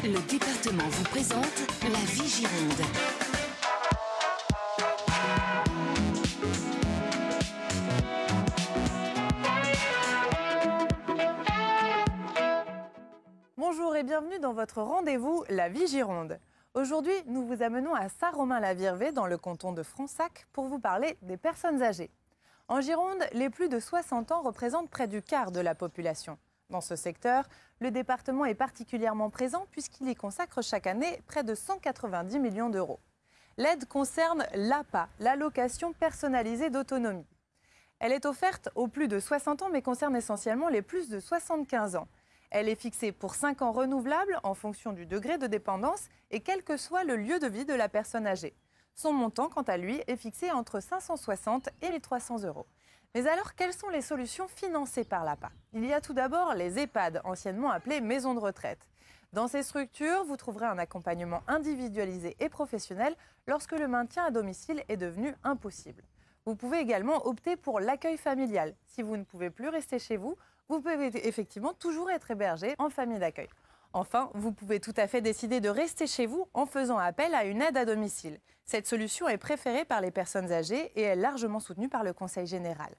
Le département vous présente la vie Gironde. Bonjour et bienvenue dans votre rendez-vous La vie Gironde. Aujourd'hui, nous vous amenons à Saint-Romain-la-Virvée dans le canton de Fronsac pour vous parler des personnes âgées. En Gironde, les plus de 60 ans représentent près du quart de la population. Dans ce secteur, le département est particulièrement présent puisqu'il y consacre chaque année près de 190 millions d'euros. L'aide concerne l'APA, l'allocation personnalisée d'autonomie. Elle est offerte aux plus de 60 ans mais concerne essentiellement les plus de 75 ans. Elle est fixée pour 5 ans renouvelables en fonction du degré de dépendance et quel que soit le lieu de vie de la personne âgée. Son montant, quant à lui, est fixé entre 560 et 1 300 euros. Mais alors, quelles sont les solutions financées par l'APA? Il y a tout d'abord les EHPAD, anciennement appelées maisons de retraite. Dans ces structures, vous trouverez un accompagnement individualisé et professionnel lorsque le maintien à domicile est devenu impossible. Vous pouvez également opter pour l'accueil familial. Si vous ne pouvez plus rester chez vous, vous pouvez effectivement toujours être hébergé en famille d'accueil. Enfin, vous pouvez tout à fait décider de rester chez vous en faisant appel à une aide à domicile. Cette solution est préférée par les personnes âgées et est largement soutenue par le Conseil général.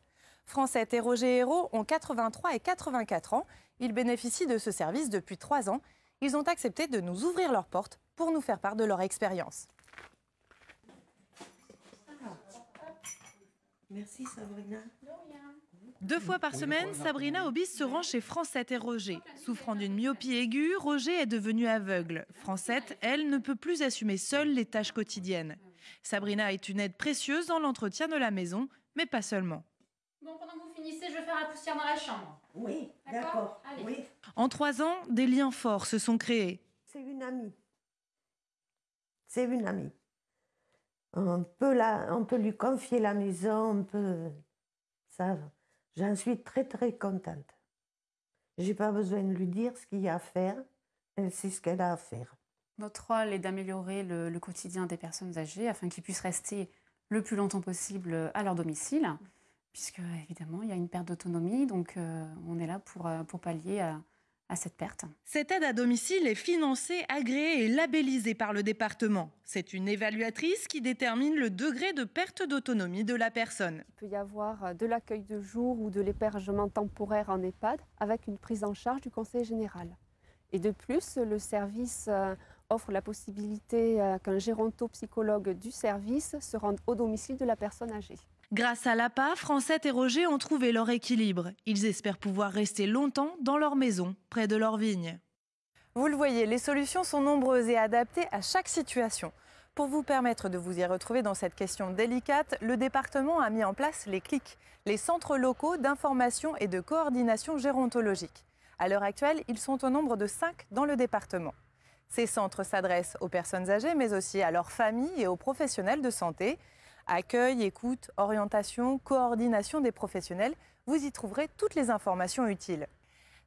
Francette et Roger Hérault ont 83 et 84 ans. Ils bénéficient de ce service depuis 3 ans. Ils ont accepté de nous ouvrir leurs portes pour nous faire part de leur expérience. Merci Sabrina. 2 fois par semaine, Sabrina Obis se rend chez Francette et Roger. Souffrant d'une myopie aiguë, Roger est devenu aveugle. Francette, elle, ne peut plus assumer seule les tâches quotidiennes. Sabrina est une aide précieuse dans l'entretien de la maison, mais pas seulement. Bon, pendant que vous finissez, je vais faire la poussière dans la chambre. Oui, d'accord. Oui. En 3 ans, des liens forts se sont créés. C'est une amie. C'est une amie. On peut lui confier la maison, ça. J'en suis très très contente. J'ai pas besoin de lui dire ce qu'il y a à faire. Elle sait ce qu'elle a à faire. Notre rôle est d'améliorer le quotidien des personnes âgées afin qu'ils puissent rester le plus longtemps possible à leur domicile, puisque évidemment il y a une perte d'autonomie, donc on est là pour pallier à cette perte. Cette aide à domicile est financée, agréée et labellisée par le département. C'est une évaluatrice qui détermine le degré de perte d'autonomie de la personne. Il peut y avoir de l'accueil de jour ou de l'hébergement temporaire en EHPAD avec une prise en charge du Conseil général. Et de plus, le service offre la possibilité qu'un gérontopsychologue du service se rende au domicile de la personne âgée. Grâce à l'APA, Francette et Roger ont trouvé leur équilibre. Ils espèrent pouvoir rester longtemps dans leur maison, près de leurs vignes. Vous le voyez, les solutions sont nombreuses et adaptées à chaque situation. Pour vous permettre de vous y retrouver dans cette question délicate, le département a mis en place les CLIC, les centres locaux d'information et de coordination gérontologique. À l'heure actuelle, ils sont au nombre de 5 dans le département. Ces centres s'adressent aux personnes âgées, mais aussi à leurs familles et aux professionnels de santé. Accueil, écoute, orientation, coordination des professionnels, vous y trouverez toutes les informations utiles.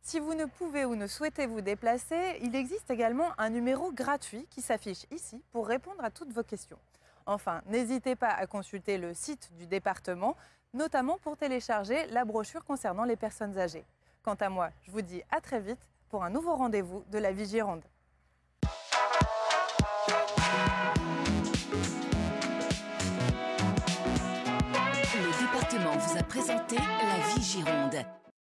Si vous ne pouvez ou ne souhaitez vous déplacer, il existe également un numéro gratuit qui s'affiche ici pour répondre à toutes vos questions. Enfin, n'hésitez pas à consulter le site du département, notamment pour télécharger la brochure concernant les personnes âgées. Quant à moi, je vous dis à très vite pour un nouveau rendez-vous de la vie Gironde. Le département vous a présenté la vie Gironde.